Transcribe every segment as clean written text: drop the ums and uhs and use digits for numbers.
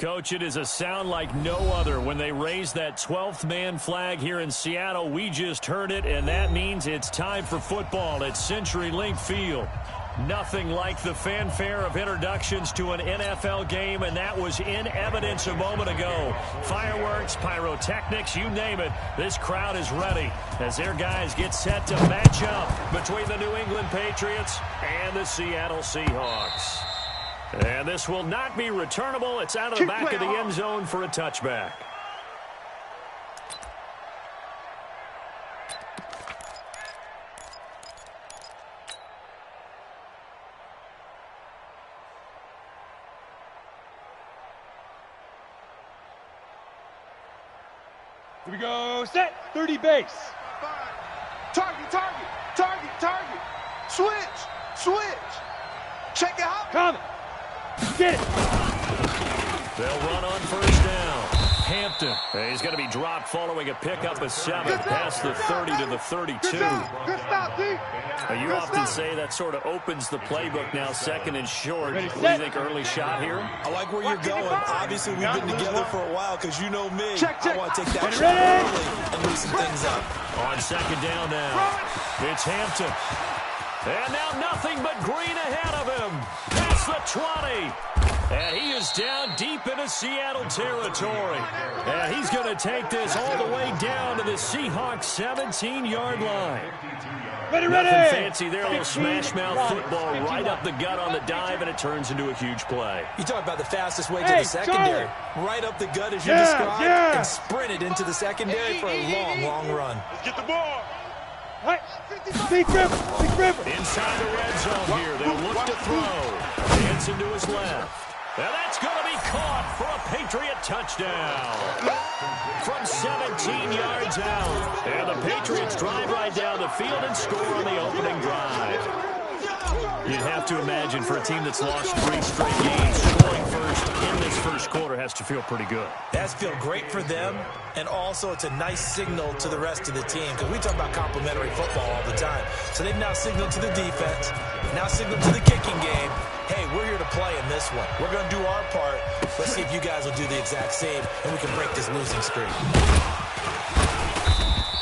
Coach, it is a sound like no other when they raise that 12th man flag here in Seattle. We just heard it, and that means it's time for football at CenturyLink Field. Nothing like the fanfare of introductions to an NFL game, and that was in evidence a moment ago. Fireworks, pyrotechnics, you name it. This crowd is ready as their guys get set to match up between the New England Patriots and the Seattle Seahawks. And this will not be returnable. It's out of the back of the end zone for a touchback. Here we go. Set. 30 base. Target, target, target, target. Switch, switch. Check it out. Coming. Get it. They'll run on first down. Hampton. He's going to be dropped following a pickup of 7 past the 30 to the 32. Good stop, D. You often say that sort of opens the playbook now, second and short. What do you think, early shot here? I like where you're going. Obviously, we've been together for a while because you know me. I want to take that shot early and loosen things up. On second down now, it's Hampton. And now nothing but green ahead of him. That's the 20. And he is down deep into Seattle territory. And he's going to take this all the way down to the Seahawks 17-yard line. Ready. Nothing fancy there, a little smash-mouth football right up the gut on the dive, and it turns into a huge play. You talk about the fastest way to the secondary. Right up the gut as you described, and sprinted into the secondary for a long, long run. Let's get the ball. Big River. Inside the red zone here, they'll look to throw. Hanson to his left. And that's going to be caught for a Patriot touchdown. From 17 yards out. And the Patriots drive right down the field and score on the opening drive. You'd have to imagine for a team that's lost 3 straight games, scoring first in this first quarter has to feel pretty good. That's feel great for them, and also it's a nice signal to the rest of the team because we talk about complimentary football all the time. So they've now signaled to the defense, now signaled to the kicking game, hey, we're here to play in this one. We're going to do our part. Let's see if you guys will do the exact same, and we can break this losing streak.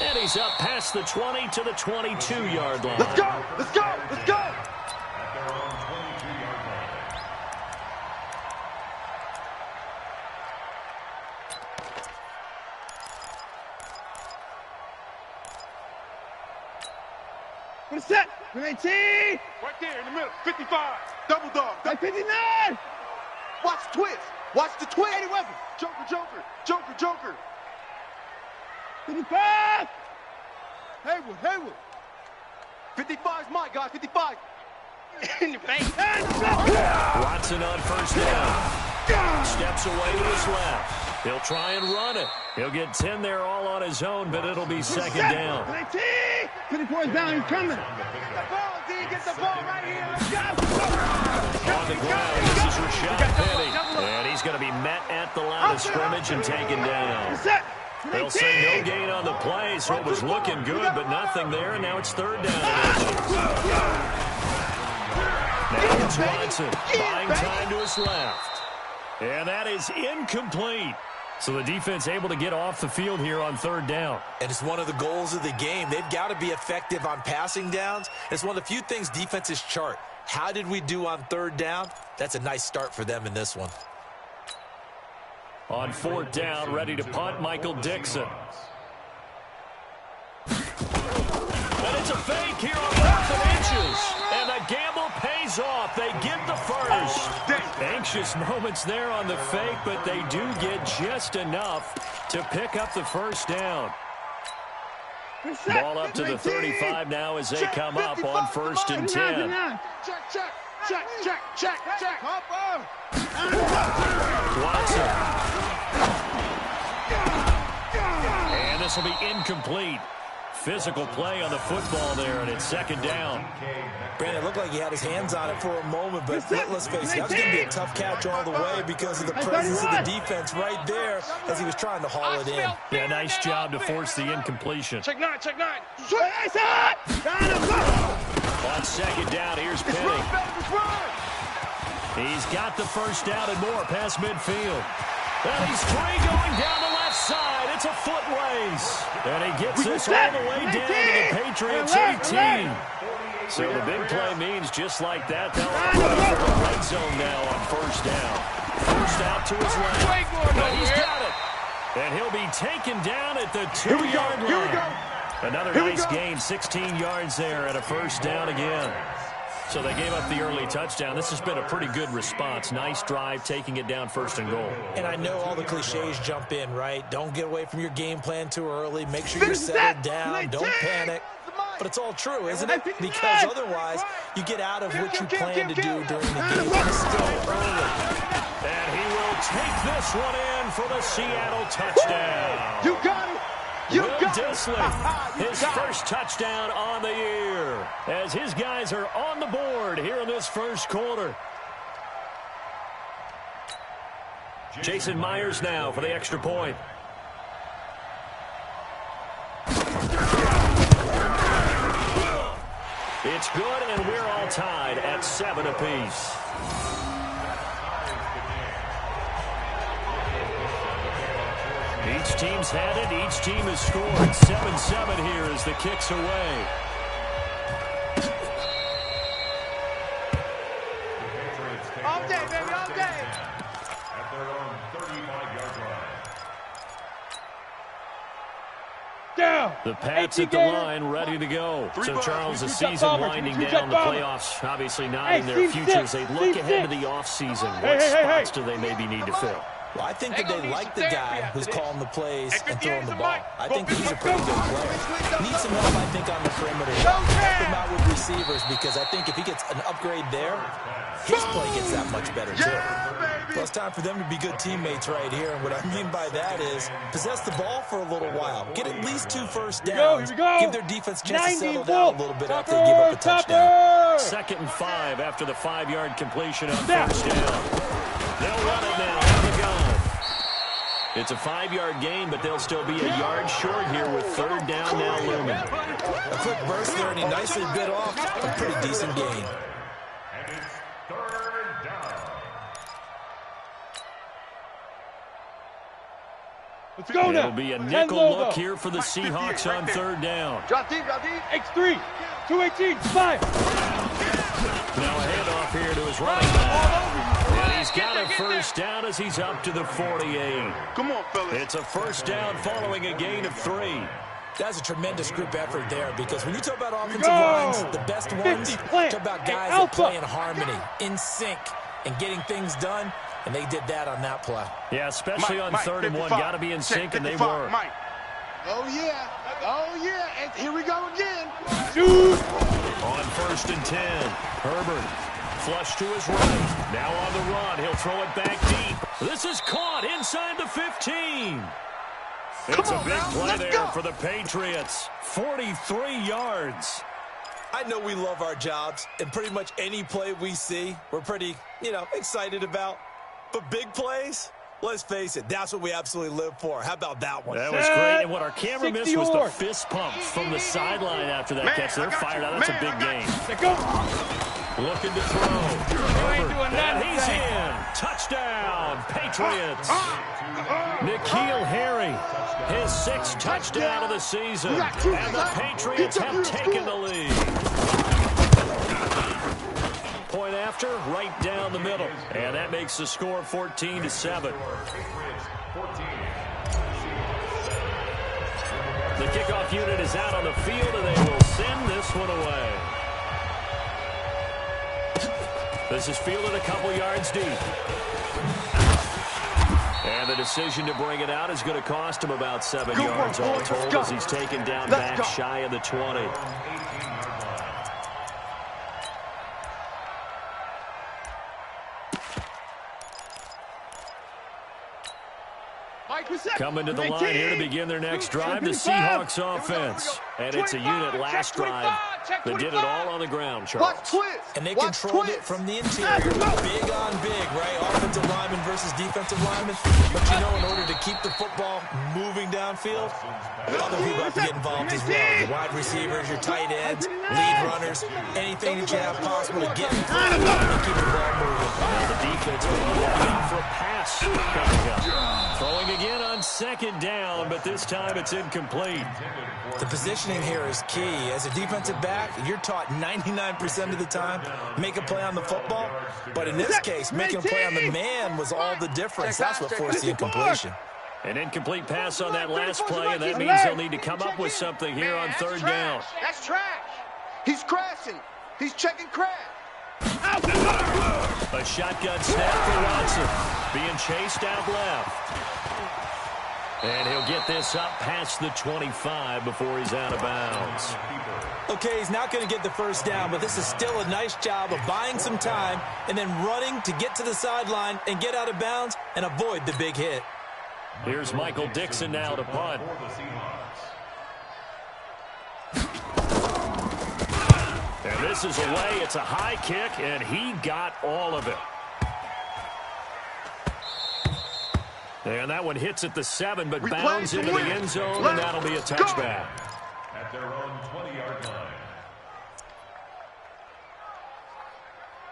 And he's up past the 20 to the 22-yard line. Let's go, let's go, let's go. What's that? 19. Right there in the middle. 55. Double dog. 59. Watch the twist. Watch the twist. Any weapon. Joker. 55. Haywood. 55 is my guy. 55. In your face. Watson on first down. Steps away to his left. He'll try and run it. He'll get 10 there all on his own, but it'll be second down. 19. 54 is down. He's coming. Get the ball, D. Get the ball right here. On the ground, this is Rashad Penny. And he's going to be met at the line of scrimmage and taken down. They'll say no gain on the play, so it was looking good, but nothing there, and now it's third down. Now it's Watson, buying time to his left. And that is incomplete. So the defense able to get off the field here on third down. And it's one of the goals of the game. They've got to be effective on passing downs. It's one of the few things defenses chart. How did we do on third down? That's a nice start for them in this one. On fourth down, ready to punt, Michael Dixon. And it's a fake here on 4th inches. And the gamble pays off. They get the first. Anxious moments there on the fake, but they do get just enough to pick up the first down. Ball up to the 35 now as they come up on 1st and 10. Check. Watson. And this will be incomplete. Physical play on the football there, and it's second down. Brandon, it looked like he had his hands on it for a moment, but let's face it, that was going to be a tough catch all the way because of the presence of the defense right there as he was trying to haul it in. Yeah, nice job to force the incompletion. Check 9. On second down, here's Penny. He's got the first down and more past midfield. And he's free going down the left side. It's a foot race. And he gets this all the way down to the Patriots 18. So the big play means just like that, they'll operate from the red zone now on first down. First out to his left. And he's got it. And he'll be taken down at the 2-yard line. Another nice gain, 16 yards there and a first down again. So they gave up the early touchdown. This has been a pretty good response. Nice drive, taking it down first and goal. And I know all the cliches jump in, right? Don't get away from your game plan too early. Make sure you're settled down. Don't panic. But it's all true, isn't it? Because otherwise, you get out of what you plan to do during the game. It's still early. And he will take this one in for the Seattle touchdown. You got it. Will Dissly, his first touchdown on the year, as his guys are on the board here in this first quarter. Jason Myers now for the extra point. It's good, and we're all tied at 7 apiece. Each team's had it. Each team has scored. 7-7 here as the kick's away. All day, baby, all day. At their own 35-yard line. Down. The Pats at the line, ready to go. So, Charles, the season winding down, the playoffs obviously not in their futures. They look ahead to the offseason. What spots do they maybe need to fill? Well, I think that they like the guy who's calling the plays and throwing the ball. I think he's a pretty good player. Needs some help, I think, on the perimeter. Help him out with receivers, because I think if he gets an upgrade there, his play gets that much better, too. Well, it's time for them to be good teammates right here. And what I mean by that is possess the ball for a little while. Get at least 2 first downs. Give their defense a chance to settle down a little bit after they give up a touchdown. 2nd and 5 after the 5-yard completion on first down. They'll run it now on the gun. It's a 5-yard gain, but they'll still be a yard short here with 3rd down now looming. A quick burst there, and he nicely bit off a pretty decent gain. And it's 3rd down. Let's go now. It'll be a nickel look here for the Seahawks on 3rd down. Drop deep, drop deep. X3, 218, 5. Now a handoff here to his running back. And he's got a first down as he's up to the 48. Come on, fellas. It's a first down following a gain of 3. That's a tremendous group effort there, because when you talk about offensive lines, the best ones, talk about guys that play in harmony, in sync, and getting things done, and they did that on that play. Yeah, especially on 3rd and 1. Got to be in sync, and they were. Oh, yeah. Oh, yeah. And here we go again. Shoot. On 1st and 10, Herbert flush to his right. Now on the run, he'll throw it back deep. This is caught inside the 15. It's a big play there for the Patriots. 43 yards. I know we love our jobs, and pretty much any play we see, we're pretty, excited about. But big plays, let's face it, that's what we absolutely live for. How about that one? That was great. And what our camera missed was the fist pumps from the sideline after that catch. They're fired out. That's a big gain. Let's go. Looking to throw. Herbert, and he's in. Touchdown, Patriots. N'Keal Harry, his 6th touchdown of the season. And the Patriots have taken the lead. Point after, right down the middle. And that makes the score 14-7. The kickoff unit is out on the field, and they will send this one away. This is fielded a couple yards deep. And the decision to bring it out is going to cost him about 7 yards all told, as he's taken down back shy of the 20. Coming to the line here to begin their next drive, the Seahawks offense. And it's a unit last drive that did it all on the ground, Charles. And they controlled it from the interior. Big on big, right? Offensive lineman versus defensive lineman. But in order to keep the football moving downfield, other people have to get involved as well. Your wide receivers, your tight ends. lead runners, anything that you have possible to get in front of them and keep the ball moving. Now the defense will be looking out for a pass coming up. Throwing again on second down, but this time it's incomplete. The positioning here is key. As a defensive back, you're taught 99% of the time, make a play on the football. But in this case, making a play on the man was all the difference. That's what forced the incompletion. An incomplete pass on that last play, and that means they'll need to come up with something here on third down. That's trash. He's crashing. He's checking crash. A shotgun snap for Watson. Being chased out left. And he'll get this up past the 25 before he's out of bounds. Okay, he's not going to get the first down, but this is still a nice job of buying some time and then running to get to the sideline and get out of bounds and avoid the big hit. Here's Michael Dixon now to punt. And this is away. It's a high kick, and he got all of it. And that one hits at the 7, but bounds into the end zone, and that'll be a touchback. At their own 20-yard line.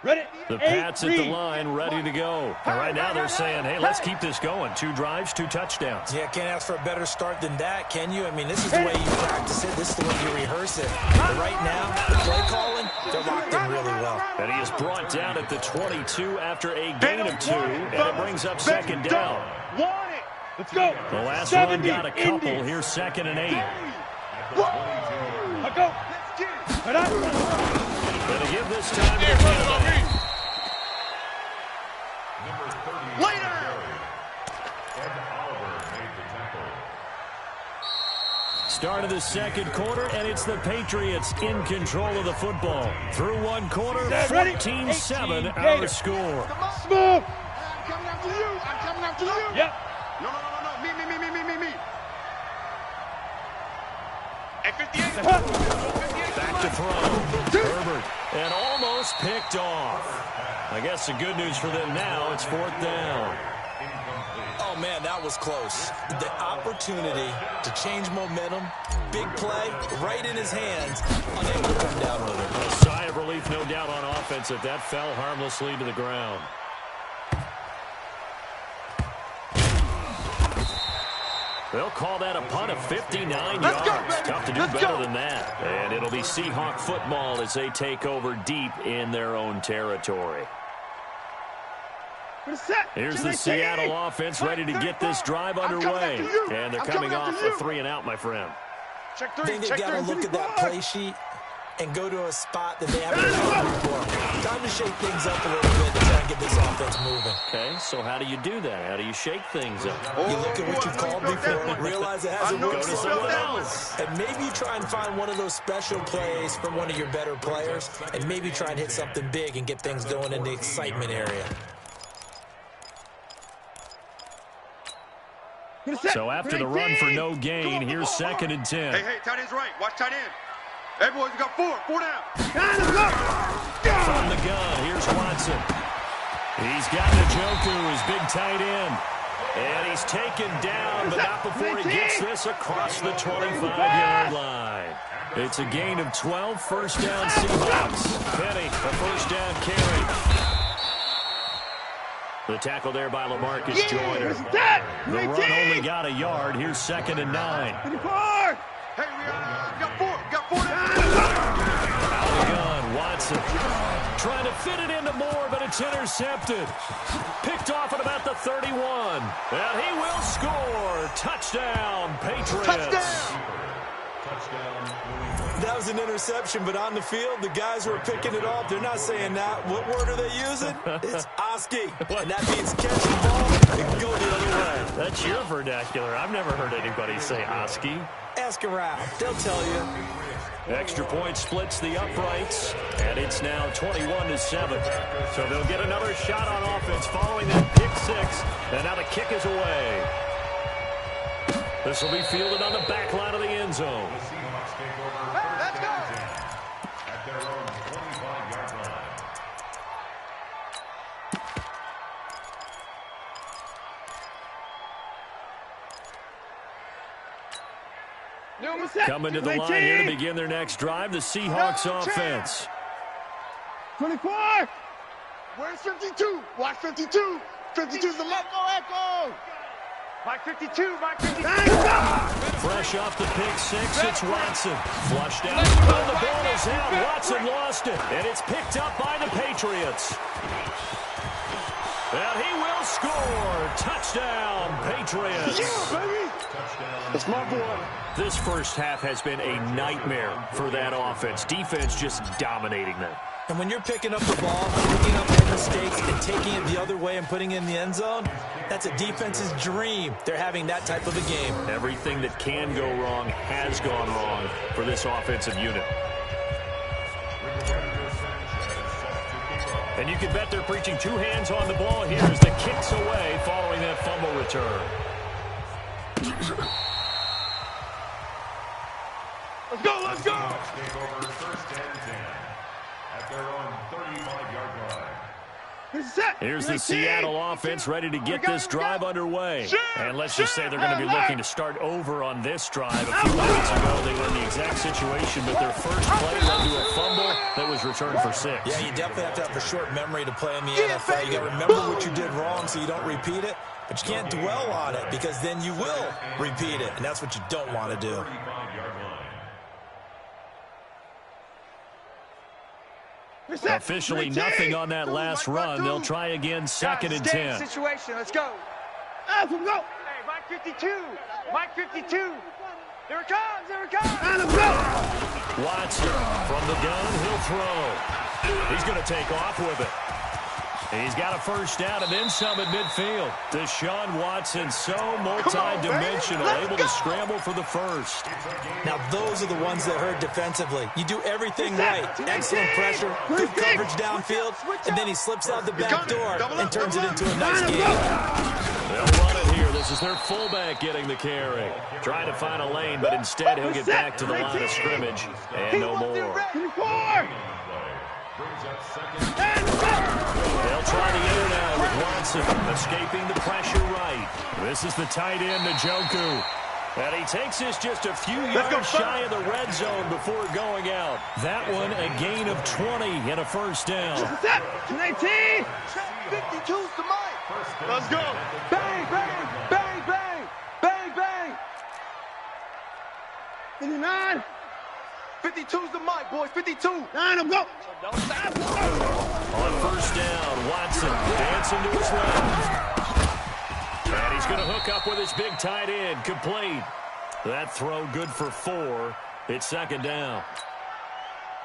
Ready? The Pats at the line, ready to go. And right now they're saying, hey, let's keep this going. 2 drives, 2 touchdowns. Yeah, can't ask for a better start than that, can you? I mean, this is the way you practice it. This is the way you rehearse it. But right now, the play calling, they're locked in really well. And he is brought down at the 22 after a gain of 2, and it brings up second down. Want it. Let's go. The last one got a couple. Here's 2nd and 8. I'll go. Going to give this time to Canada. Number 30. Later. Ed Oliver made the tackle. Start of the second quarter, and it's the Patriots in control of the football. Through one quarter, 14-7 our score. Smooth. I'm coming after you. I'm coming after you. Yep. No. Me. At 58. Back to throw. Herbert. And almost picked off. I guess the good news for them now, it's 4th down. Oh, man, that was close. The opportunity to change momentum, big play, right in his hands, unable to come down with it. A sigh of relief, no doubt, on offense if that fell harmlessly to the ground. They'll call that a punt of 59 yards. Tough to do better than that. And it'll be Seahawk football as they take over deep in their own territory. Here's the Seattle offense ready to get this drive underway. And they're coming off a 3 and out, my friend. I think they've got to look at that play sheet and go to a spot that they haven't done before. Time to shake things up a little bit to try and get this offense moving. Okay, so how do you do that? How do you shake things up? You look at what you've called before and realize it hasn't worked Go to so someone well. else. And maybe you try and find one of those special plays from one of your better players and maybe try and hit something big and get things going in the excitement area. So after the run for no gain, here's 2nd and 10. Hey, tight end's right. Watch tight end. Hey, boys, we got 4 down. From the gun, here's Watson. He's got Njoku, his big tight end. And he's taken down, but not before he gets this across the 25-yard line. It's a gain of 12, first down Seahawks. Penny, a first down carry. The tackle there by LaMarcus Joyner. The run only got a yard. Here's 2nd and 9. Hey, we got 4. Out of the gun, Watson. Trying to fit it into Moore, but it's intercepted. Picked off at about the 31. And he will score. Touchdown, Patriots. Touchdown. That was an interception, but on the field, the guys who are picking it off, they're not saying that. What word are they using? It's Oski. And that means catch the ball and go the other way. That's your vernacular. I've never heard anybody say Oski. Ask around. They'll tell you. Extra point splits the uprights, and it's now 21-7. So they'll get another shot on offense following that pick 6, and now the kick is away. This will be fielded on the back line of the end zone. The Seahawks take over 3rd down and 10 at their own 25-yard line. Coming to the line here to begin their next drive, the Seahawks offense. 24. Where's 52? Watch 52. 52's the mark. Echo. Mike 52. Mike 52. Fresh off the pick six, it's Watson. Flushed out. Oh, the ball is out. Watson lost it. And it's picked up by the Patriots. And he will score. Touchdown, Patriots. Yeah, baby. That's my boy. This first half has been a nightmare for that offense. Defense just dominating them. And when you're picking up the ball, picking up their mistakes, and taking it the other way and putting it in the end zone, that's a defense's dream. They're having that type of a game. Everything that can go wrong has gone wrong for this offensive unit. And you can bet they're preaching two hands on the ball here as the kick's away following that fumble return. Let's go, let's go. Take over first and 10 at their own 35-yard line. Here's the Seattle offense ready to get this drive underway. And let's just say they're going to be looking to start over on this drive. A few minutes ago, they were in the exact situation, but their first play led to a fumble that was returned for 6. Yeah, you definitely have to have a short memory to play in the NFL. You got to remember what you did wrong so you don't repeat it, but you can't dwell on it because then you will repeat it, and that's what you don't want to do. 35-yard line. Officially nothing on that last run. They'll try again, 2nd and 10. Situation. Let's go. Let's go. Hey, Mike 52. Mike 52. There it comes. There it comes. Let's go. Watson from the gun. He'll throw. He's going to take off with it. He's got a first down and then some at midfield. Deshaun Watson, so multi-dimensional, able to scramble for the first. Now, those are the ones that hurt defensively. You do everything right. Excellent pressure, good coverage downfield, and then he slips out the back door and turns it into a nice game. They'll run it here. This is their fullback getting the carry. Trying to find a lane, but instead he'll get back to the line of scrimmage. And no more. 24. Brings up second. They'll try the air now with Watson, escaping the pressure right. This is the tight end, Njoku. And he takes this just a few yards shy of the red zone before going out. That one, a gain of 20 and a first down. 19. 52's the mic. Let's go. Bang, bang, bang, bang, bang, bang. 59. 52's the mic, boys. 52. 9, I'm go. On first down, Watson dancing to his left. And he's going to hook up with his big tight end, complete. That throw good for 4. It's 2nd down.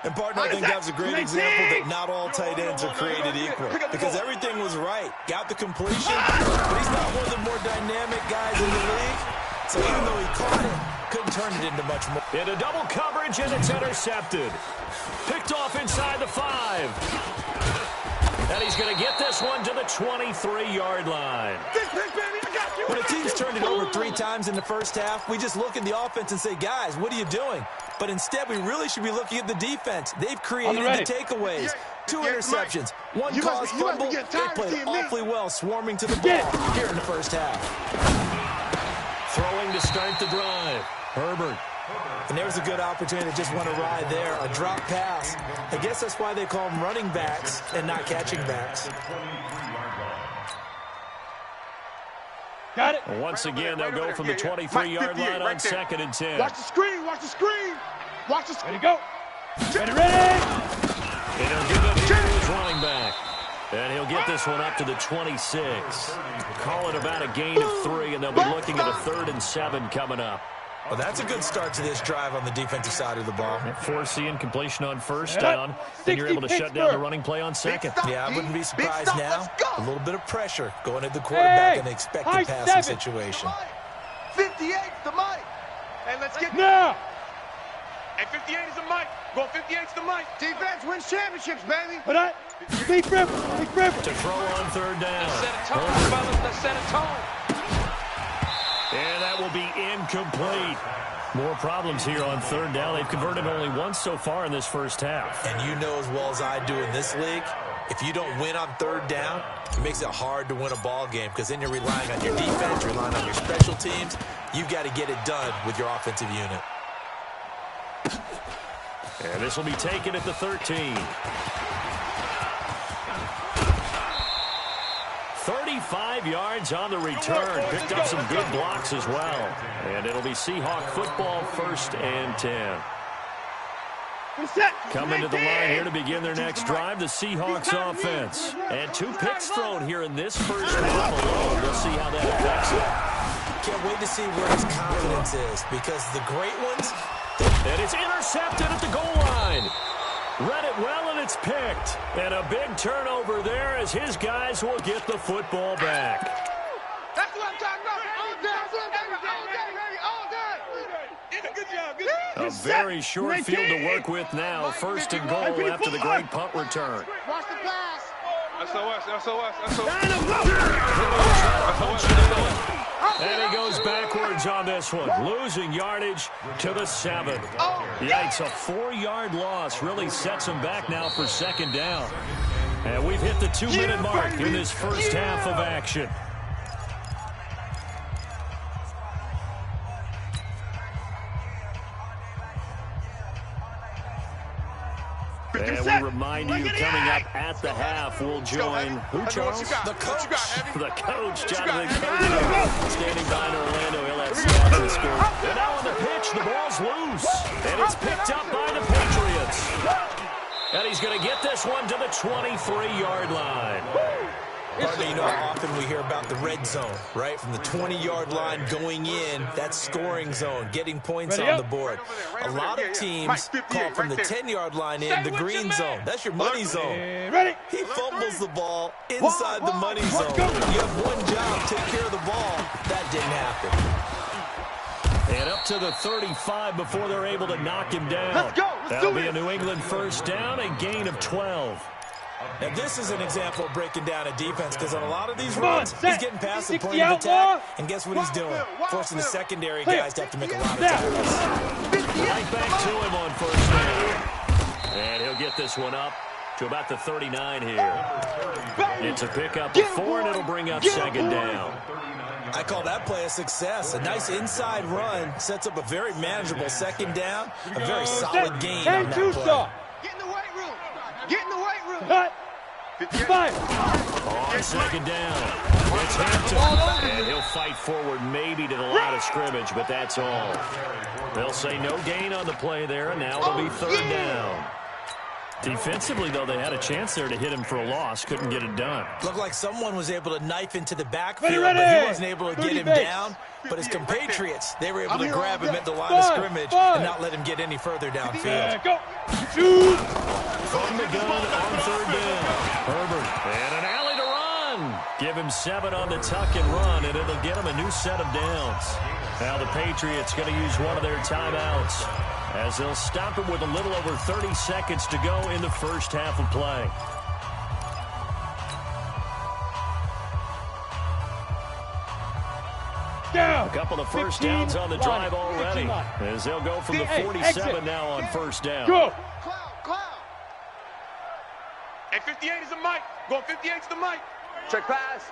And, partner, I think that's a great example that not all tight ends are created equal. Because everything was right. Got the completion, but he's not one of the more dynamic guys in the league. So even though he caught it, couldn't turn it into much more. Into double coverage, and it's intercepted. Picked off inside the 5. And he's going to get this one to the 23-yard line. When a team's turned it over 3 times in the first half, we just look at the offense and say, guys, what are you doing? But instead, we really should be looking at the defense. They've created the takeaways. 2 interceptions, 1 caused fumble. They played awfully well, swarming to the ball here in the first half. Throwing to start the drive. Herbert. And there's a good opportunity to just want to ride there. A drop pass. I guess that's why they call them running backs and not catching backs. Got it. Once again, they'll go from the 23-yard line on 2nd and 10. Watch the screen. Watch the screen. Watch the screen. Ready, go. Ready. And he'll give it to his running back. And he'll get this one up to the 26. Call it about a gain of 3, and they'll be looking at a 3rd and 7 coming up. Well, that's a good start to this drive on the defensive side of the ball. Forcing completion on first down. Then you're able to shut down the running play on 2nd. Yeah, I wouldn't be surprised now. A little bit of pressure going at the quarterback in the expected passing situation. 58's the mic. And let's get Now. And 58 is the mic. Go 58's the mic. Defense wins championships, baby. But I. Big rip. Big rip. To throw on 3rd down. Set a tone, fellas. Let's set a tone. And that will be incomplete. More problems here on 3rd down. They've converted only once so far in this first half. And you know as well as I do in this league, if you don't win on 3rd down, it makes it hard to win a ball game because then you're relying on your defense, you're relying on your special teams. You've got to get it done with your offensive unit. And this will be taken at the 13. 35 yards on the return. Picked up some good blocks as well. And it'll be Seahawk football, 1st and 10. Coming to the line here to begin their next drive, the Seahawks offense. And 2 picks thrown here in this first half alone. We'll see how that affects it. Can't wait to see where his confidence is, because the great ones... And it's intercepted at the goal line. Read it well, and it's picked. And a big turnover there as his guys will get the football back. That's what I'm talking about. All day. That's what I'm talking about. All day. Good job. Good job. A very short field to work with now. 1st and goal after the great punt return. Watch the pass. SOS. And he goes backwards on this one, losing yardage to the 7. Yikes, a 4-yard loss really sets him back now for 2nd down. And we've hit the 2-minute mark in this first half of action. And we remind you, coming up at the half, we'll join who, Charles? The coach. The coach, Jonathan Kirk, standing by in Orlando. He'll have stats and score. And now on the pitch, the ball's loose. And it's picked up by the Patriots. And he's going to get this one to the 23-yard line. Partner, you know how often we hear about the red zone, right? From the 20-yard line going in, that's scoring zone, getting points on the board. A lot of teams call from the 10-yard line in the green zone. That's your money zone. He fumbles the ball inside the money zone. You have one job, take care of the ball. That didn't happen. And up to the 35 before they're able to knock him down. Let's go. That'll be a New England first down, a gain of 12. Now, this is an example of breaking down a defense, because on a lot of these runs, he's getting past the point of attack, and guess what he's doing? Forcing the secondary guys to have to make a lot of tackles. Right back to him on 1st down. And he'll get this one up to about the 39 here. It's a pickup of 4, and it'll bring up 2nd down. I call that play a success. A nice inside run sets up a very manageable 2nd down, a very solid gain on that play. Get in the weight room. Get in the weight room. On 2nd down, it's Hampton, and he'll fight forward maybe to the line of scrimmage, but that's all. They'll say no gain on the play there, and now it'll be 3rd down. Defensively, though, they had a chance there to hit him for a loss. Couldn't get it done. Looked like someone was able to knife into the backfield, but he wasn't able to get him down. But his compatriots, they were able to grab him at the line of scrimmage and not let him get any further downfield. From the gun on 3rd down. Herbert, and an alley to run. Give him 7 on the tuck and run, and it'll get him a new set of downs. Now the Patriots going to use one of their timeouts, as they'll stop him with a little over 30 seconds to go in the first half of play. A couple of first downs on the drive already, as they'll go from the 47 now on 1st down. Cloud. Hey, 58 is the mic. Going 58 is the mic. Check pass.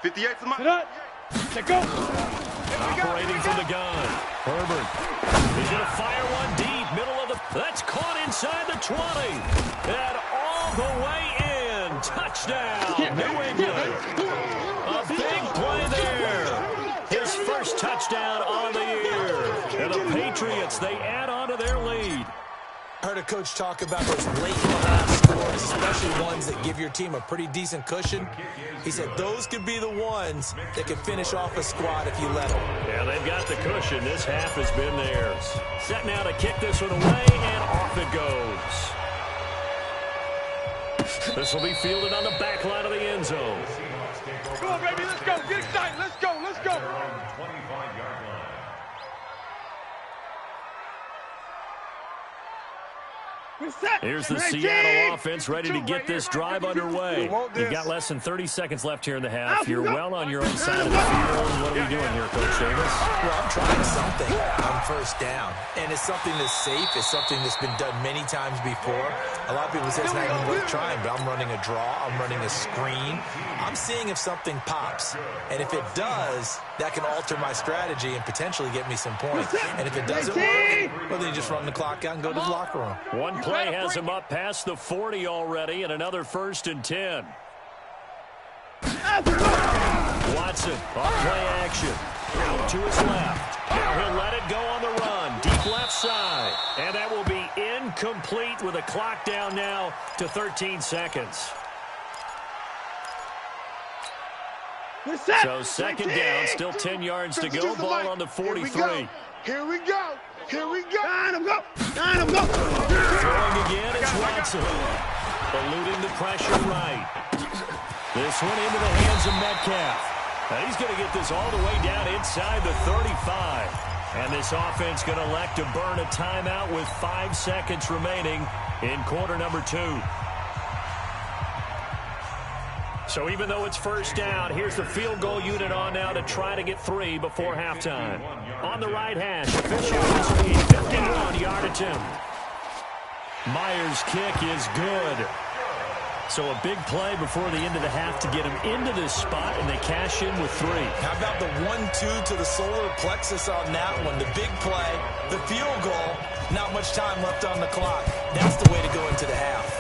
58 is the mic. Operating from the gun. Herbert. He's going to fire one deep. Middle of the... That's caught inside the 20. And all the way in. Touchdown, New England. A big play there. His first touchdown on the year. And the Patriots, they add on to their lead. Heard a coach talk about those late half scores, especially ones that give your team a pretty decent cushion. He said those could be the ones that could finish off a squad if you let them. Yeah, they've got the cushion. This half has been theirs. Set now to kick this one away, and off it goes. This will be fielded on the back line of the end zone. Come on, baby, let's go. Get excited. Let's go. Here's the Seattle offense ready to get this drive underway. You've got less than 30 seconds left here in the half. You're well on your own side of the field. What are we doing here, Coach Davis? Well, I'm trying something on first down, and it's something that's safe. It's something that's been done many times before. A lot of people say it's not even worth trying, but I'm running a draw. I'm running a screen. I'm seeing if something pops, and if it does, that can alter my strategy and potentially get me some points. And if it doesn't work, well, then you just run the clock out and go to the locker room. One play has him up past the 40 already, and another 1st and 10. Watson on play action. Out to his left. Now he'll let it go on the run. Deep left side. And that will be incomplete with a clock down now to 13 seconds. So 2nd down, still 10 yards to go. Ball on the 43. Here we go. Here we go. Line him, go. Line him, go. Throwing again is Watson. Eluding the pressure right. This one into the hands of Metcalf. Now he's going to get this all the way down inside the 35. And this offense going to elect to burn a timeout with 5 seconds remaining in quarter number 2. So even though it's 1st down, here's the field goal unit on now to try to get 3 before halftime. On the right hash, officials lead 51-yard attempt. Myers' kick is good. So a big play before the end of the half to get him into this spot, and they cash in with 3. How about the 1-2 to the solar plexus on that one? The big play, the field goal, not much time left on the clock. That's the way to go into the half.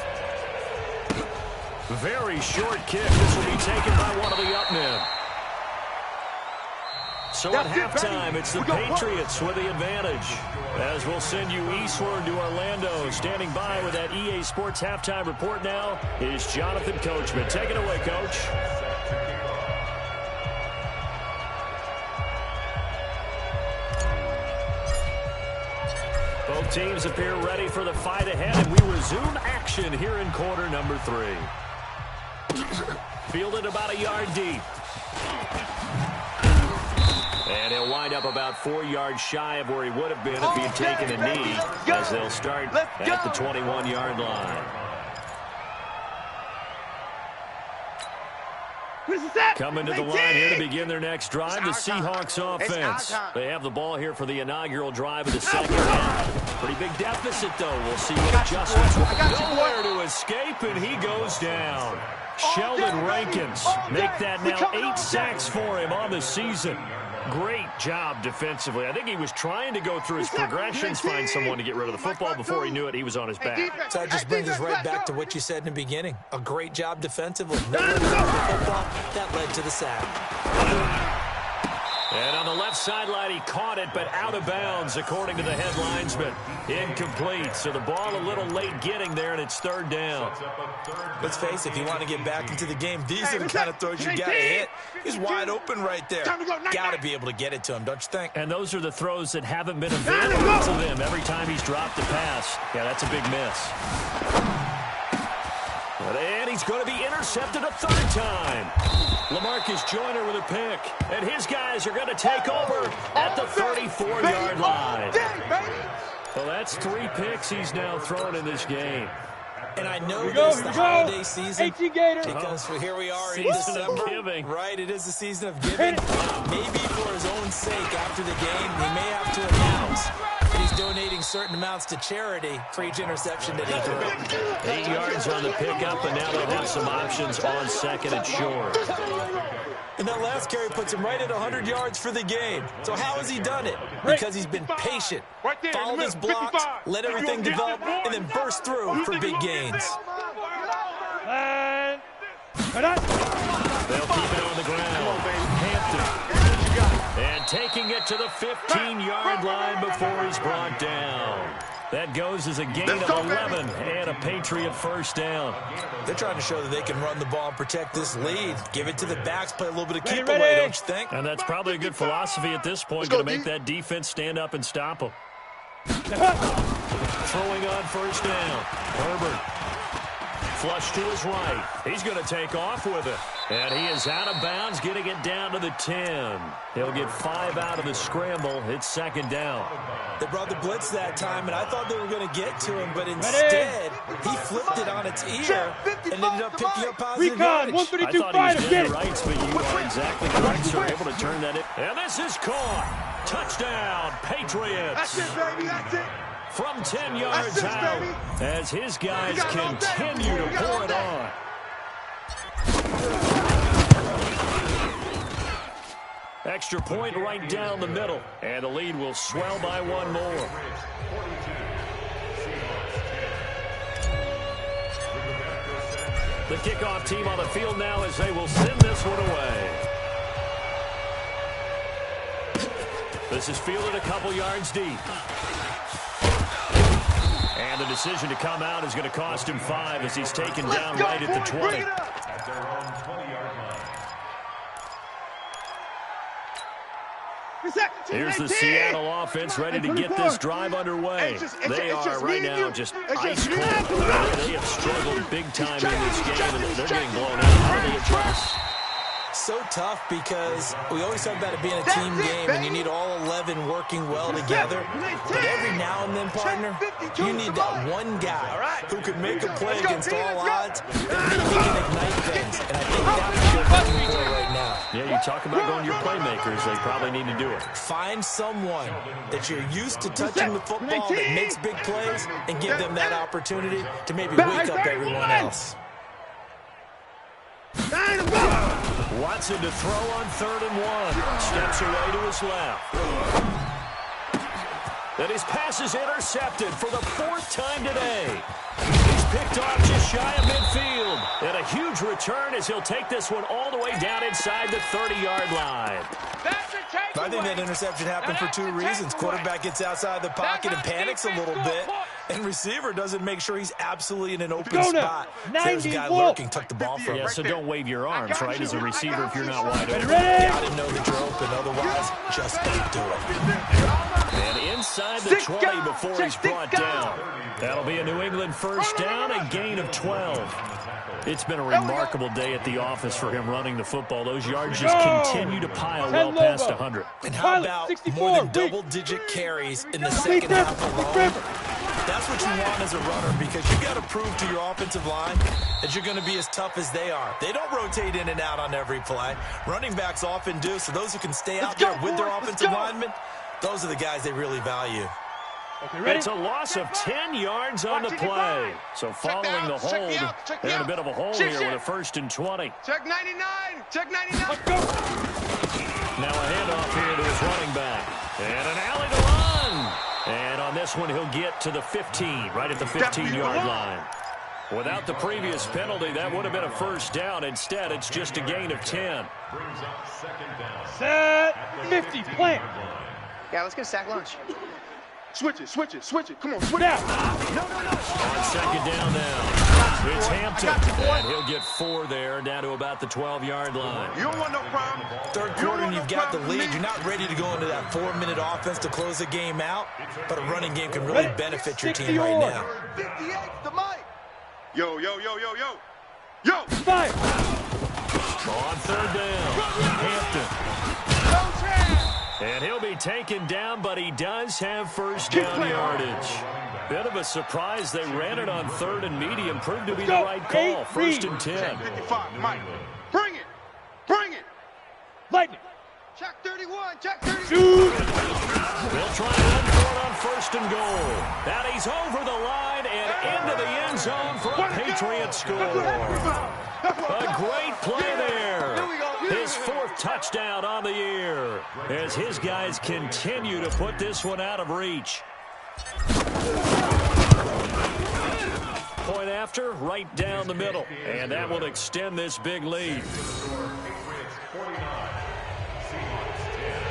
Very short kick. This will be taken by one of the up men. So at halftime, it's the Patriots with the advantage. As we'll send you eastward to Orlando. Standing by with that EA Sports halftime report now is Jonathan Coachman. Take it away, Coach. Both teams appear ready for the fight ahead, and we resume action here in quarter number 3. Fielded about a yard deep. And he'll wind up about 4 yards shy of where he would have been if he had taken a knee, as they'll start at the 21-yard line. Coming to the line here to begin their next drive, the Seahawks offense. They have the ball here for the inaugural drive of the second half. Pretty big deficit, though. We'll see what adjustments will be. Nowhere to escape, and he goes down. Sheldon Rankins make that now 8 sacks for him on the season. Great job defensively. I think he was trying to go through his progressions, find someone to get rid of the football. Before he knew it, he was on his back. So that just brings us right back to what you said in the beginning. A great job defensively. Never threw the football. That led to the sack. And on the left sideline, he caught it, but out of bounds, according to the head linesman. Incomplete. So the ball a little late getting there, and it's 3rd down. Let's face it, if you want to get back into the game, these are the kind of throws you got to hit. He's wide open right there. Got to be able to get it to him, don't you think? And those are the throws that haven't been available to them every time he's dropped a pass. Yeah, that's a big miss. And he's going to be intercepted a 3rd time. LaMarcus Joyner with a pick. And his guys are going to take over at the 34-yard line. Well, that's 3 picks he's now thrown in this game. And I know this is the holiday season Gator. because here we are in Season December. of giving. Right, it is the season of giving. Maybe for his own sake after the game, he may have to announce that he's donating certain amounts to charity for each interception that he threw. 8 yards on the pickup, and now they'll have some options on 2nd and short. And that last carry puts him right at 100 yards for the game. So how has he done it? Because he's been patient, followed his blocks, let everything develop, and then burst through for big gains. They'll keep it on the ground. Hampton. And taking it to the 15-yard line before he's brought down. That goes as a gain of 11 and a Patriot 1st down. They're trying to show that they can run the ball and protect this lead. Give it to the backs, play a little bit of keep away, don't you think? And that's probably a good philosophy at this point, going to make that defense stand up and stop them. Throwing on 1st down. Herbert flush to his right. He's going to take off with it. And he is out of bounds, getting it down to the 10. He'll get 5 out of the scramble. It's second down. They brought the blitz that time, and I thought they were going to get to him, but instead, he flipped it on its ear and ended up picking up positive yardage. I thought he was dead rights, but you are exactly correct, sir. Able to turn that in. And this is caught. Touchdown, Patriots. That's it, baby. That's it. From 10 yards out, as his guys continue to pour it on. Extra point right down the middle, and the lead will swell by one more. The kickoff team on the field now as they will send this one away. This is fielded a couple yards deep. And the decision to come out is going to cost him 5 as he's taken down right at the 20. At their own 20-yard line. Here's the Seattle offense ready to get this drive underway. They are right now just ice cold. They have struggled big time in this game, and they're getting blown out. How do they address? So tough because we always talk about it being a team game and you need all 11 working well together. But every now and then, partner, you need that one guy who could make a play against all odds and maybe he can ignite things. And I think that's what they're looking for right now. Yeah, you talk about going to your playmakers. They probably need to do it. Find someone that you're used to touching the football that makes big plays and give them that opportunity to maybe wake up everyone else. Watson to throw on 3rd and 1. Steps away to his left. Then his pass is intercepted for the 4th time today. He's picked off just shy of midfield. And a huge return as he'll take this one all the way down inside the 30-yard line. I think that interception happened for 2 reasons. Quarterback gets outside the pocket and panics a little bit. And receiver doesn't make sure he's absolutely in an open spot. There's a guy lurking, took the ball from him. Yeah, so don't wave your arms, right, as a receiver if you're not wide open. Got to know that you're open, otherwise, just don't do it. And inside the 20 before he's brought down. That'll be a New England first down, a gain of 12. It's been a remarkable day at the office for him running the football. Those yards just continue to pile well past 100. And how about more than double-digit carries in the second half alone? That's what you want as a runner because you got to prove to your offensive line that you're going to be as tough as they are. They don't rotate in and out on every play. Running backs often do, so those who can stay out there with their offensive linemen, those are the guys they really value. It's a loss of 10 yards on the play. So following the hold, they're in a bit of a hole here with a 1st and 20. Check 99. Check 99. Now a handoff here to his running back. And an alley to run. And on this one, he'll get to the 15, right at the 15-yard line. Without the previous penalty, that would have been a first down. Instead, it's just a gain of 10. Brings up 2nd down. Set 50, plant. Yeah, let's get a sack lunch. Switch it. Come on, switch out. No. On 2nd down now. It's Hampton, and he'll get 4 there, down to about the 12-yard line. You don't want no problem. 3rd quarter and you've got the lead. You're not ready to go into that 4-minute offense to close the game out, but a running game can really benefit your team right now. 58 to Mike. Yo. Fire. On 3rd down, Hampton. And he'll be taken down, but he does have first down yardage. Bit of a surprise. They ran it on 3rd and medium. Proved to be the right call. 1st and 10. 55, Mike. Bring it. Lightning. Check 31. Check 32. They'll try and run for it on 1st and goal. And he's over the line and into the end zone for a Patriot score. A great play there. His 4th touchdown on the year as his guys continue to put this one out of reach. Point after, right down the middle. And that will extend this big lead. Patriots 49. Seahawks 10.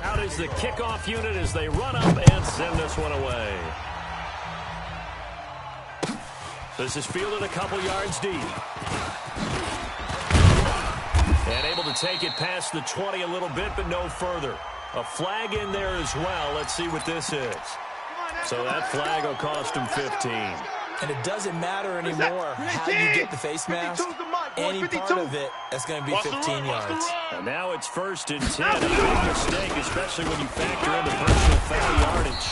Out is the kickoff unit as they run up and send this one away. This is fielded a couple yards deep. And able to take it past the 20 a little bit, but no further. A flag in there as well. Let's see what this is. So that flag will cost him 15. And it doesn't matter anymore how you get the face mask. Any part of it, that's going to be 15 yards. And now it's 1st and 10. A big mistake, especially when you factor in the personal foul yardage.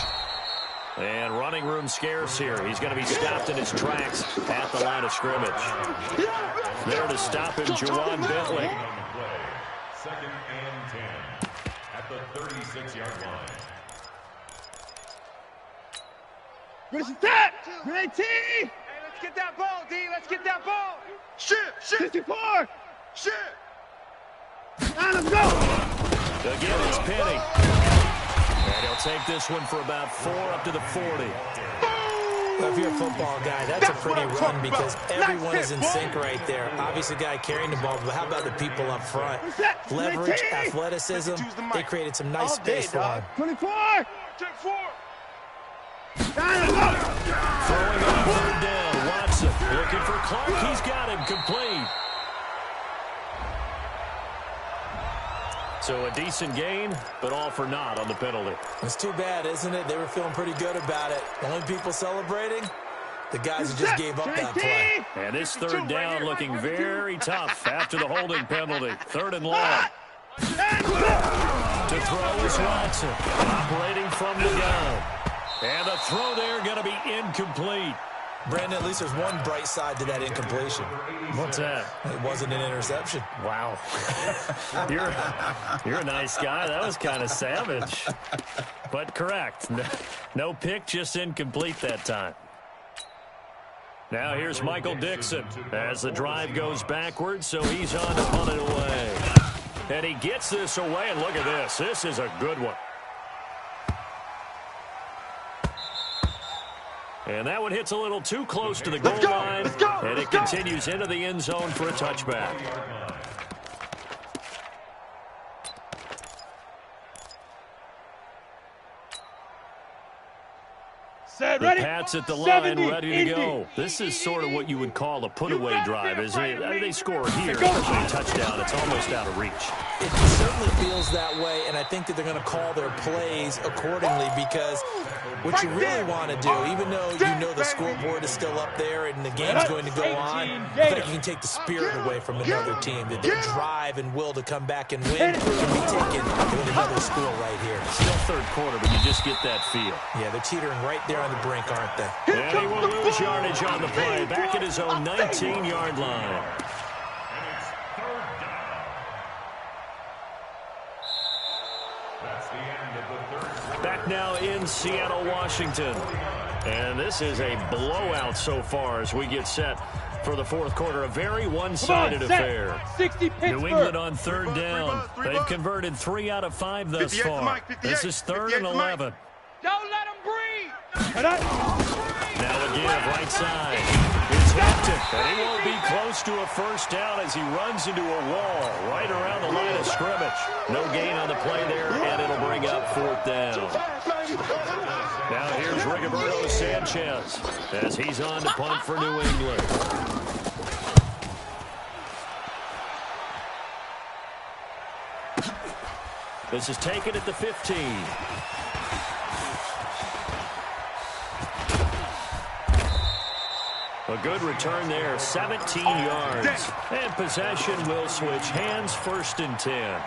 And running room scarce here. He's going to be stopped in his tracks at the line of scrimmage. There to stop him, Juwan Bentley. 2nd and 10 at the 36-yard line. Good step. Great team. Hey, let's get that ball, D. Let's get that ball. Shit. 64. Shit. Now let's go. Again, it's Penny. And he'll take this one for about 4 up to the 40. Well, if you're a football guy, that's a pretty run because everyone is in sync right there. Obviously, the guy carrying the ball, but how about the people up front? Leverage, athleticism, they created some nice space for him. 24. Take 4. Throwing on 3rd down, Watson looking for Clark. He's got him complete. So a decent gain, but all for naught on the penalty. It's too bad, isn't it? They were feeling pretty good about it. The only people celebrating, the guys who just gave up that play. And this 3rd down looking very tough after the holding penalty. 3rd and long. To throw is Watson, operating from the gun. And the throw there going to be incomplete. Brandon, at least there's one bright side to that incompletion. What's that? It wasn't an interception. Wow. You're a nice guy. That was kind of savage. But correct. No pick, just incomplete that time. Now here's Michael Dixon as the drive goes backwards, so he's on to punt it away. And he gets this away, and look at this. This is a good one. And that one hits a little too close to the goal line, and it continues into the end zone for a touchback. The Pats at the line, ready to go. This is sort of what you would call a put-away drive, isn't it? I mean, they score here, especially a touchdown. It's almost out of reach. It certainly feels that way, and I think that they're going to call their plays accordingly because what you really want to do, even though you know the scoreboard is still up there and the game's going to go on, I think you can take the spirit away from another team. That their drive and will to come back and win can be taken with another score right here. Still 3rd quarter, but you just get that feel. Yeah, they're teetering right there on the brink, aren't they? And he will lose yardage on the play, back at his own 19-yard line. And it's 3rd down. That's the end of the 3rd quarter. Back now in Seattle, Washington. And this is a blowout so far as we get set for the 4th quarter. A very one-sided affair. 60 New England on 3rd down. They've converted 3 out of 5 thus far. This is 3rd and 11. Don't let him breathe. Now again, right side. It's Hampton, and he won't be close to a 1st down as he runs into a wall right around the line of scrimmage. No gain on the play there, and it'll bring up 4th down. Now here's Rigoberto Sanchez as he's on to punt for New England. This is taken at the 15. A good return there, 17 yards. And possession will switch hands, 1st and 10.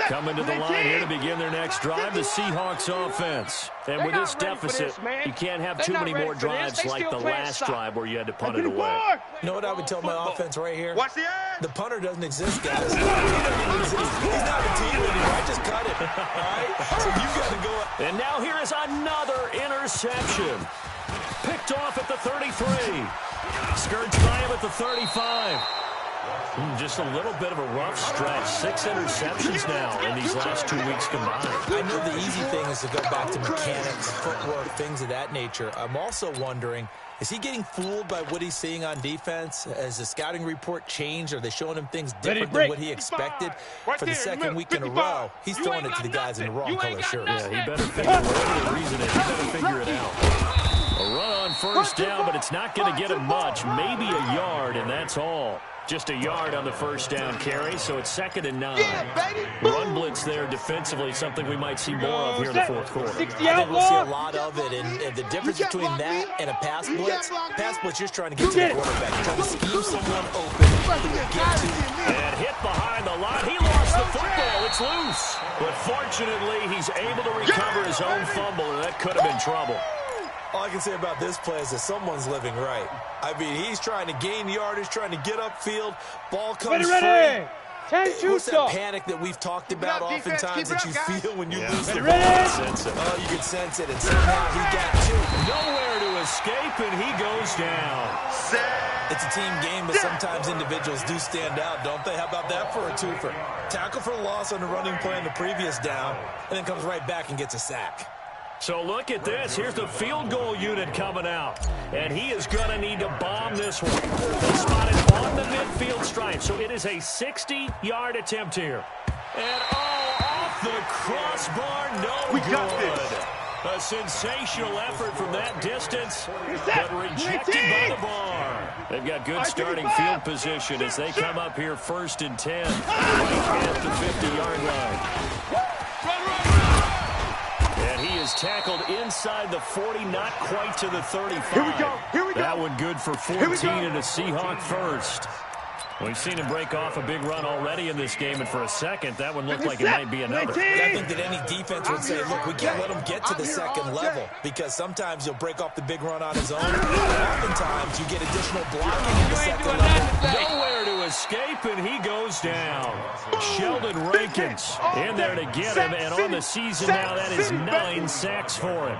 Coming to the line here to begin their next drive, the Seahawks offense. And with this deficit, you can't have too many more drives like the last drive where you had to punt it away. You know what I would tell my offense right here? Watch the edge. The punter doesn't exist, guys. He's not a team anymore. I just cut it. All right? So you got to go. And now here is another interception. Picked off at the 33. Skirts by him at the 35. Just a little bit of a rough stretch. 6 interceptions now in these last 2 weeks combined. I know the easy thing is to go back to mechanics, footwork, things of that nature. I'm also wondering, is he getting fooled by what he's seeing on defense? Has the scouting report changed? Are they showing him things different than what he expected? For the 2nd week in a row, he's throwing it to the guys in the wrong color shirts. Yeah, he better figure whatever the reason is. He better figure it out. A run on 1st first down, but it's not going to get him much. Maybe a yard, and that's all. Just a yard on the first down carry, so it's 2nd and 9. Run blitz there defensively, something we might see more of here in the fourth quarter. I think we'll see a lot of it, and the difference between that and a pass blitz, you're just trying to get to the quarterback. You're trying to scheme someone open who will get to. And hit behind the line. He lost the football. It's loose. But fortunately, he's able to recover his own fumble, and that could have been trouble. All I can say about this play is that someone's living right. I mean, he's trying to gain yardage, trying to get upfield. Ball comes free. What's that panic that we've talked about oftentimes that you feel when you lose the ball? Oh, you can sense it, and somehow he got two. Nowhere to escape, and he goes down. It's a team game, but sometimes individuals do stand out, don't they? How about that for a twofer? Tackle for loss on the running play in the previous down, and then comes right back and gets a sack. So look at this. Here's the field goal unit coming out. And he is going to need to bomb this one. They spotted on the midfield stripe. So it is a 60-yard attempt here. And off the crossbar, no good. Got this. A sensational effort from that distance, but rejected by the bar. They've got good starting field position as they come up here 1st and 10, right at the 50-yard line. He is tackled inside the 40, not quite to the 35. Here we go. That one good for 14 and a Seahawk first. We've seen him break off a big run already in this game, and for a second, that one looked like it might be another. I think that any defense would say, look, we can't let him get to the second level, because sometimes he'll break off the big run on his own. Oftentimes, you get additional blocking in the second level. Nowhere to escape, and he goes down. Sheldon Rankins in there to get him, and on the season now, that is 9 sacks for him.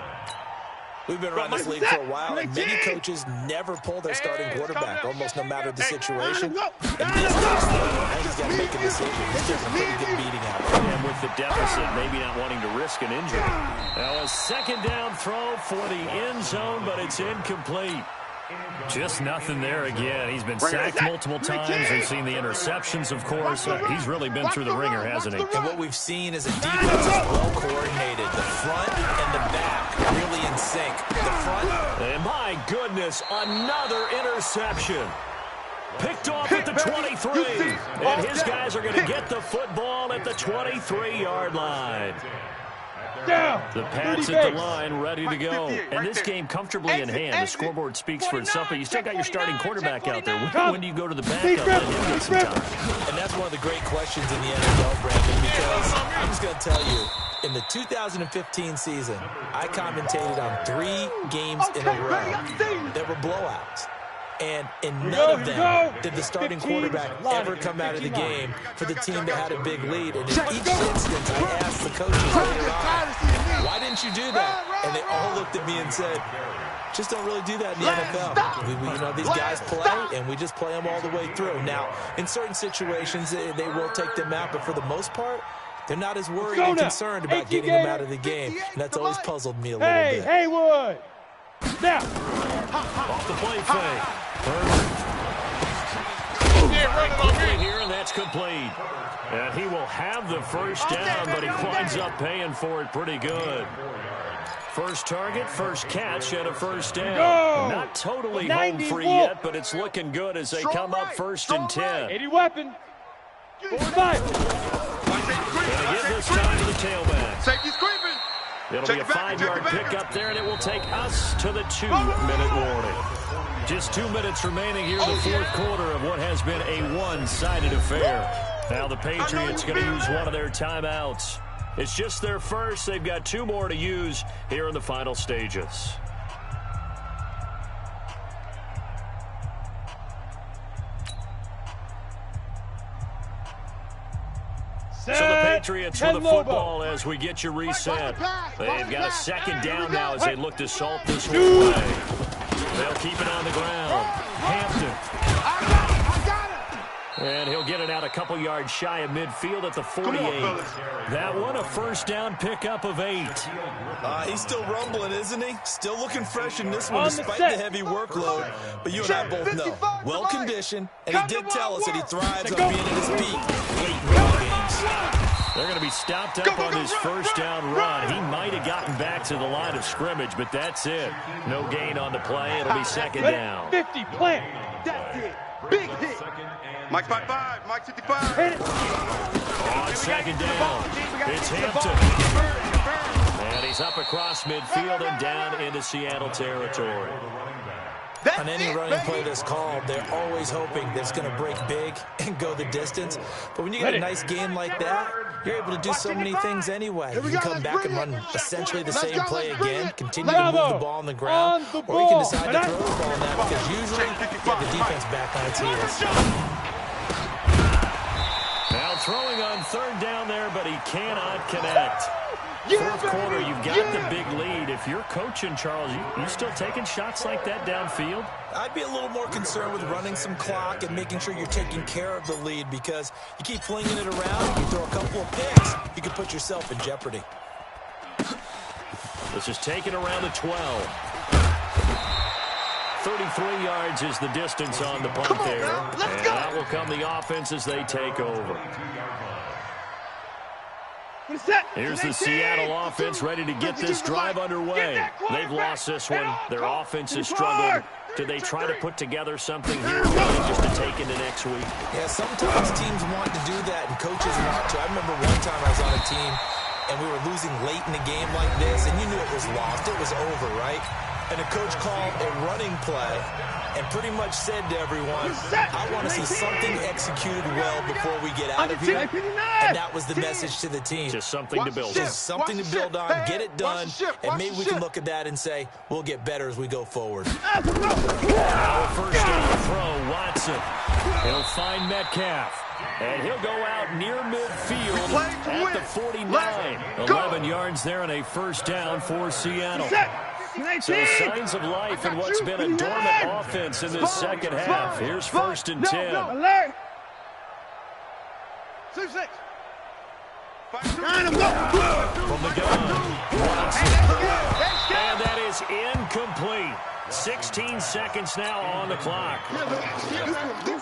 We've been around this league for a while, and many coaches never pull their starting quarterback, almost no matter the situation. In this case, though, he's got to make a decision. He's taking a pretty good beating out. And with the deficit, maybe not wanting to risk an injury. Now a 2nd down throw for the end zone, but it's incomplete. Just nothing there again. He's been sacked multiple times. We've seen the interceptions, of course. He's really been through the ringer, hasn't he? And what we've seen is a defense is well coordinated. The front and the back really in sync. The front. And my goodness, another interception. Picked off at the 23. And his guys are going to get the football at the 23-yard line. The Pats at the line, ready to go. And this game comfortably in hand. The scoreboard speaks for itself, but you still got your starting quarterback out there. When do you go to the backup? Let him get some time. And that's one of the great questions in the NFL, Brandon, because I'm just going to tell you, in the 2015 season, I commentated on 3 games in a row that were blowouts. And in none of them did the starting quarterback ever come out of the game for the team that had a big lead. And in each instance, I asked the coaches later on, why didn't you do that? And they all looked at me and said, just don't really do that in the NFL. These guys play, and we just play them all the way through. Now, in certain situations, they will take them out, but for the most part, they're not as worried and concerned about getting them out of the game. And that's always puzzled me a little bit. Hey, Haywood! Now! Off the play fake. Quickly here, and that's complete. And he will have the first down, but he winds up paying for it pretty good. First target, first catch, and a first down. Not totally home free yet, but it's looking good as they come up 1st and 10. 80 weapon. 45. Gonna give this time to the tailback. Safety's creeping. It'll be a 5-yard pickup there, and it will take us to the 2-minute warning. Just 2 minutes remaining here in the fourth quarter of what has been a one-sided affair. Now the Patriots going to use one of their timeouts. It's just their first. They've got 2 more to use here in the final stages. So the Patriots with the football as we get you reset. They've got a 2nd down now as they look to salt this one away. They'll keep it on the ground. Hampton. And he'll get it out a couple yards shy of midfield at the 48. That one a first down pickup of 8. He's still rumbling, isn't he? Still looking fresh in this one despite the heavy workload. But you and I both know, well-conditioned, and he did tell us that he thrives on being at his peak late in ball games. They're going to be stopped up on his first down run. He might have gotten back to the line of scrimmage, but that's it. No gain on the play. It'll be second down. 50, plant. That's it. Big hit. Mike 5-5. Mike 55. Hit it. On second down, it's Hampton. And he's up across midfield and down into Seattle territory. On any running play that's called, they're always hoping that it's going to break big and go the distance. But when you get a nice game like that, you're able to do so many things anyway. You can come back and run essentially the same play again, continue to move the ball on the ground, or you can decide to throw the ball now because usually you have the defense back on its heels. Now throwing on third down there, but he cannot connect. Fourth quarter, you've got the big lead. If you're coaching, Charles, you still taking shots like that downfield? I'd be a little more concerned with running some clock and making sure you're taking care of the lead because you keep flinging it around, you throw a couple of picks, you could put yourself in jeopardy. This is taken around the 12. 33 yards is the distance on the punt there. And out will come the offense as they take over. Here's the Seattle offense ready to get this drive underway. They've lost this one. Their offense has struggled. Do they try to put together something here just to take into next week? Yeah, sometimes teams want to do that and coaches want to. I remember one time I was on a team and we were losing late in the game like this and you knew it was lost. It was over, right? And the coach called a running play and pretty much said to everyone, I want to see something executed well before we get out of here. And that was the message to the team. Just something to build on. Just something to build on, get it done, and maybe we can look at that and say, we'll get better as we go forward. Now first down throw, Watson. He'll find Metcalf. And he'll go out near midfield at the 49. 11 yards there and a first down for Seattle. So signs of life in what's been a dormant offense in this second half. Here's first and 10. Alert. 6-6. From the gun, Watson. And that is incomplete. 16 seconds now on the clock.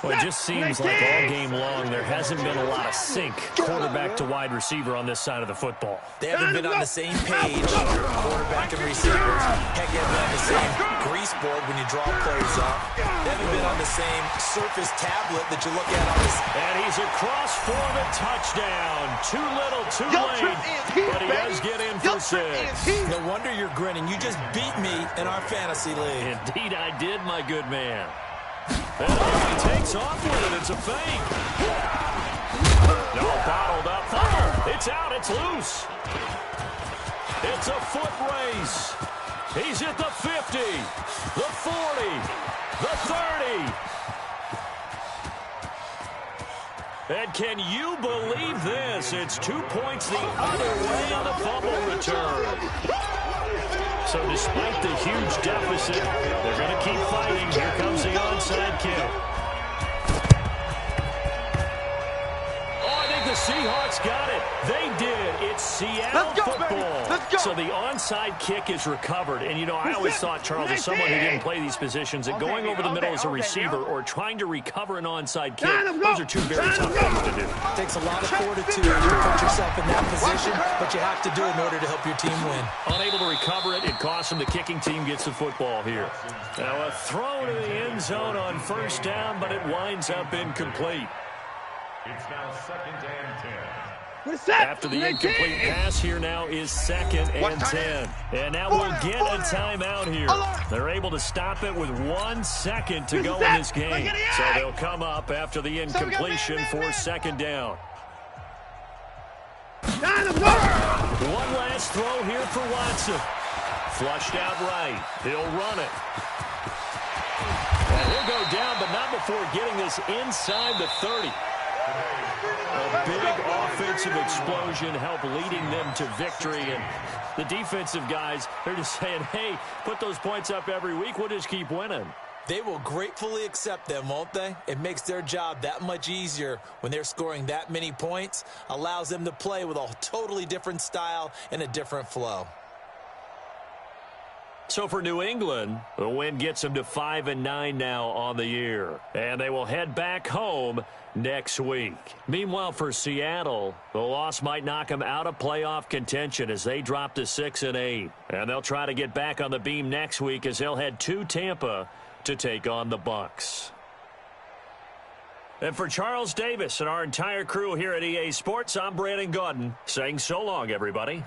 Well, it just seems like all game long there hasn't been a lot of sync quarterback to wide receiver on this side of the football. They haven't been on the same page, quarterback and receivers. Heck, they haven't been on the same grease board when you draw plays up. They haven't been on the same surface tablet that you look at on this. And he's across for the touchdown. Too little, too late, but he does get in for 6. No wonder you're grinning. You just beat me in our fantasy league. Indeed I did, my good man. And he takes off with it. It's a fake. No, bottled up. Fumble. It's out. It's loose. It's a foot race. He's at the 50, the 40, the 30. And can you believe this? It's 2 points the other way on a fumble return. So despite the huge deficit, they're going to keep fighting. Here comes the onside kick. Oh, I think the Seahawks got it. They did. It's Seattle football. Let's go. So the onside kick is recovered. And, you know, I always thought, Charles, as someone who didn't play these positions, that going over the middle as a receiver or trying to recover an onside kick, those are two very tough things to do. It takes a lot of fortitude to put yourself in that position, but you have to do it in order to help your team win. Unable to recover it, it costs him. The kicking team gets the football here. Now a throw to the end zone on first down, but it winds up incomplete. It's now 2nd and 10. After the incomplete pass, here now is 2nd and 10. And now we'll get a timeout here. They're able to stop it with 1 second to go in this game. So they'll come up after the incompletion for 2nd down. One last throw here for Watson. Flushed out right. He'll run it. And he'll go down, but not before getting this inside the 30. A big offensive explosion helped leading them to victory. And the defensive guys, they're just saying, hey, put those points up every week. We'll just keep winning. They will gratefully accept them, won't they? It makes their job that much easier when they're scoring that many points. Allows them to play with a totally different style and a different flow. So for New England, the win gets them to 5-9 now on the year. And they will head back home next week. Meanwhile, for Seattle, the loss might knock them out of playoff contention as they drop to 6-8. And they'll try to get back on the beam next week as they'll head to Tampa to take on the Bucs. And for Charles Davis and our entire crew here at EA Sports, I'm Brandon Gaudin saying so long, everybody.